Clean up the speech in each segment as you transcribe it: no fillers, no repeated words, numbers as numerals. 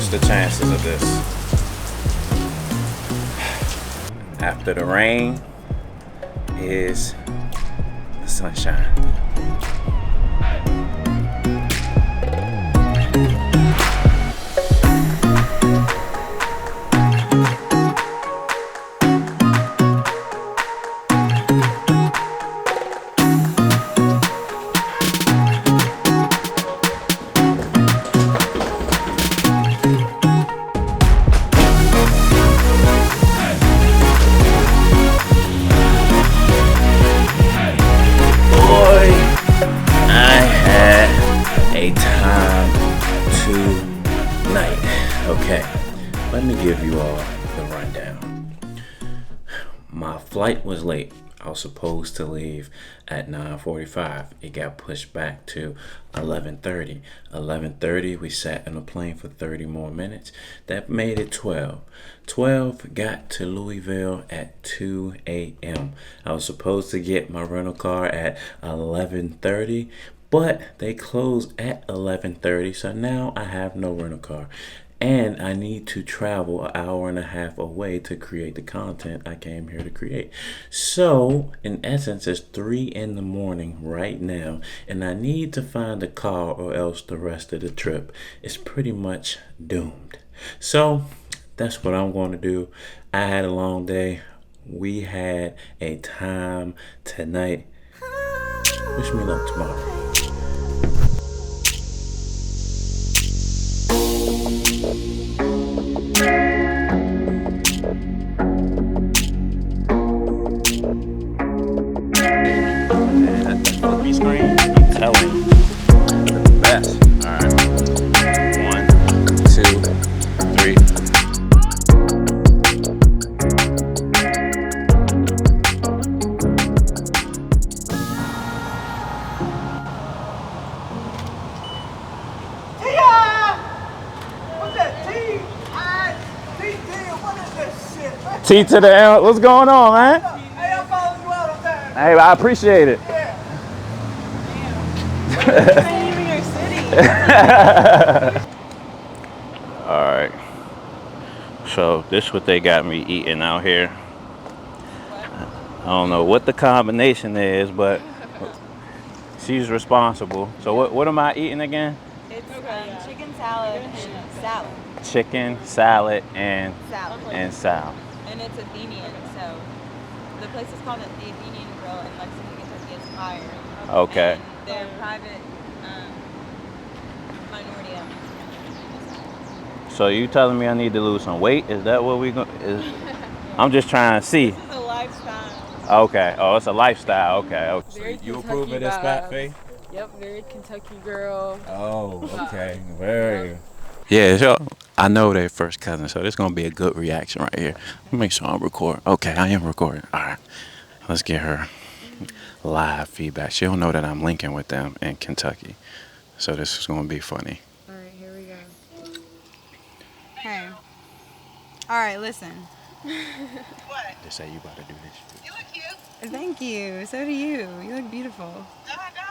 What's the chances of this? After the rain is the sunshine. Let me give you all the rundown. My flight was late. I was supposed to leave at 9:45. It got pushed back to 11:30. 11:30, we sat in a plane for 30 more minutes. That made it 12. 12 got to Louisville at 2 a.m. I was supposed to get my rental car at 11:30, but they closed at 11:30, so now I have no rental car. And I need to travel an hour and a half away to create the content I came here to create. So, in essence, it's 3 in the morning right now, and I need to find a car or else the rest of the trip is pretty much doomed. So, that's what I'm going to do. I had a long day. We had a time tonight. Wish me luck tomorrow. Screen, I'm telling you, the best. All right, 1, 2, 3. What's that? T-I-T-T, what is this shit, man? T to the L. What's going on, man? Hey, I'm calling you out on that. Hey, I appreciate it. Yeah. All right, so this is what they got me eating out here. I don't know what the combination is, but she's responsible. So what am I eating again? It's chicken salad and salad. Chicken, salad, and Salad. salad. And it's Athenian, so the place is called the Athenian Grill in Lexington, Kentucky. It's fire. Okay. And they're private minority owned. So you telling me I need to lose some weight? Is that what we going? I'm just trying to see. This is a lifestyle. Okay. Oh, it's a lifestyle. Okay. So you approve of this fat fee? Yep, very Kentucky girl. Oh, okay. Very. Yeah, so I know they're first cousins, so this is going to be a good reaction right here. Let me make sure I'm recording. Okay, I am recording. All right. Let's get her live feedback. She'll know that I'm linking with them in Kentucky. So this is going to be funny. All right, here we go. Hey. All right, listen. What? They say you about to do this shit. You look cute. Thank you. So do you. You look beautiful. No, I don't.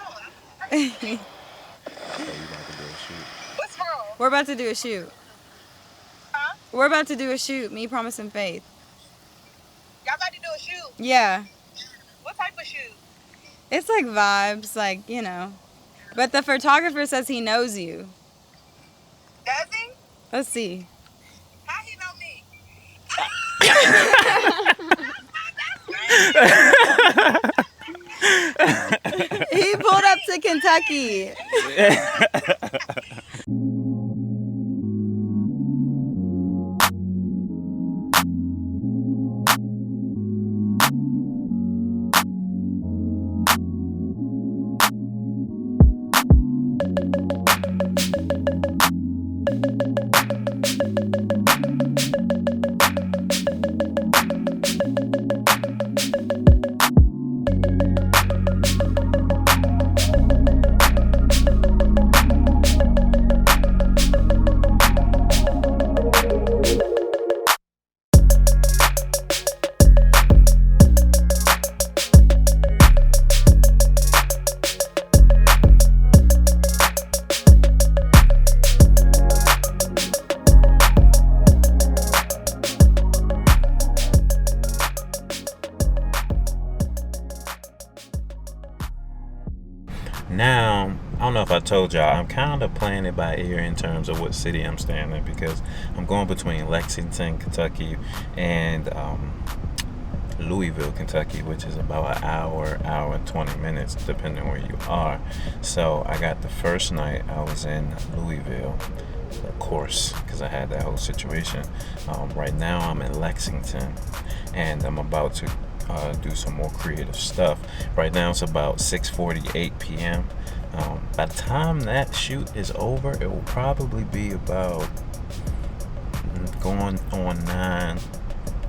So you about to do a shoot. What's wrong? We're about to do a shoot. Huh? We're about to do a shoot. Me, Promise, and Faith. Y'all about to do a shoot? Yeah. What type of shoot? It's like vibes, like, you know. But the photographer says he knows you. Does he? Let's see. How he know me? He pulled up to Kentucky. Now, I don't know if I told y'all, I'm kind of playing it by ear in terms of what city I'm staying in, because I'm going between Lexington, Kentucky, and Louisville, Kentucky, which is about an hour and 20 minutes, depending where you are. So I got the first night I was in Louisville, of course, because I had that whole situation. Right now I'm in Lexington, and I'm about to do some more creative stuff. Right now it's about 6:48 p.m. By the time that shoot is over, it will probably be about going on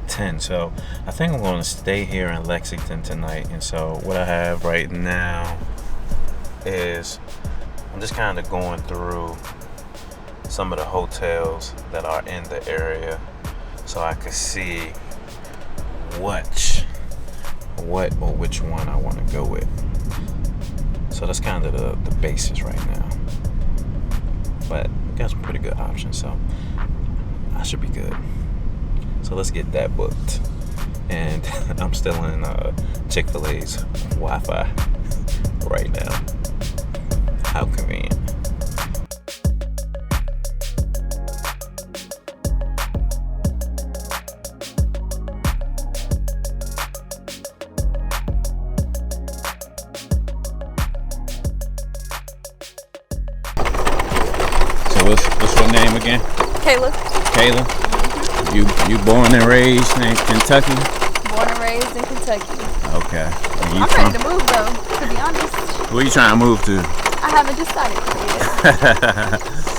9:10. So I think I'm going to stay here in Lexington tonight. And so what I have right now is I'm just kind of going through some of the hotels that are in the area, so I could see what or which one I want to go with. So that's kind of the basis right now. But we got some pretty good options, so I should be good. So let's get that booked. And I'm still in Chick-fil-A's Wi-Fi right now. How convenient. What's your name again? Kayla. Kayla? You born and raised in Kentucky? Born and raised in Kentucky. Okay. And you I'm ready to move though, to be honest. Where you trying to move to? I haven't decided yet.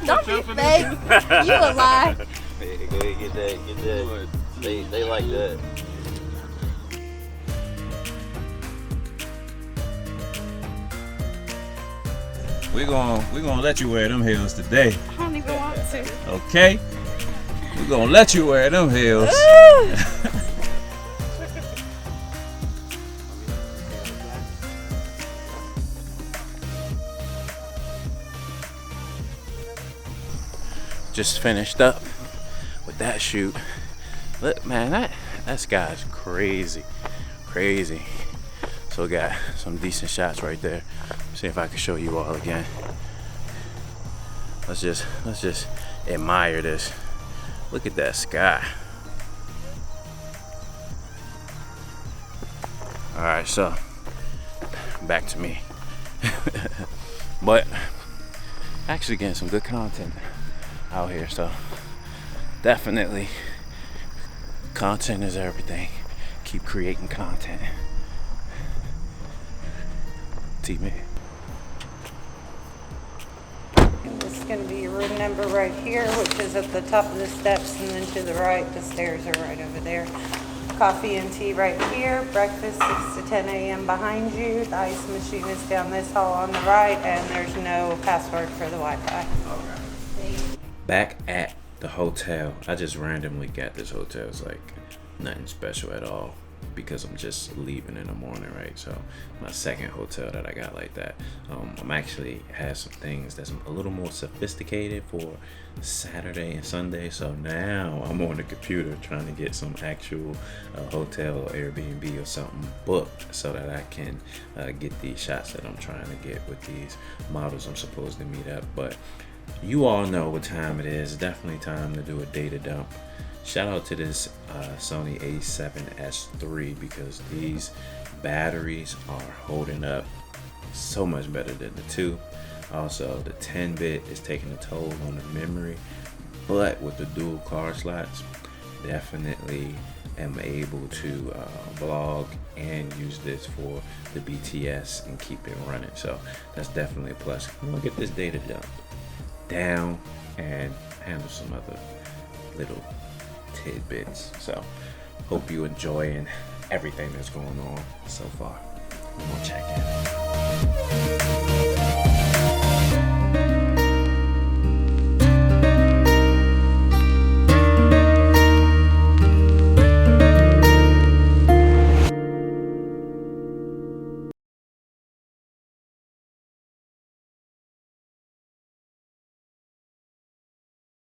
Don't be fake. You a lie. Hey, go ahead, get that. They like that. We're gonna let you wear them heels today. I don't even want to. Okay? We're gonna let you wear them heels. Just finished up with that shoot. Look, man, that sky's crazy. So we got some decent shots right there. See if I can show you all again. Let's just admire this. Look at that sky. All right, so back to me. But actually getting some good content out here, so definitely content is everything. Keep creating content. T-Man. This is going to be your room number right here, which is at the top of the steps, and then to the right, the stairs are right over there. Coffee and tea right here. Breakfast 6 to 10 a.m. behind you. The ice machine is down this hall on the right, and there's no password for the Wi-Fi. Back at the hotel. I just randomly got this hotel. It's like nothing special at all because I'm just leaving in the morning, right? So my second hotel that I got like that. I'm actually have some things that's a little more sophisticated for Saturday and Sunday. So now I'm on the computer trying to get some actual hotel or Airbnb or something booked so that I can get these shots that I'm trying to get with these models I'm supposed to meet up. But you all know what time it is. Definitely time to do a data dump. Shout out to this Sony A7SIII because these batteries are holding up so much better than the 2. Also, the 10-bit is taking a toll on the memory, but with the dual card slots, definitely am able to vlog and use this for the BTS and keep it running. So that's definitely a plus. I'm gonna get this data dump down and handle some other little tidbits. So hope you enjoying everything that's going on so far. We're gonna check in.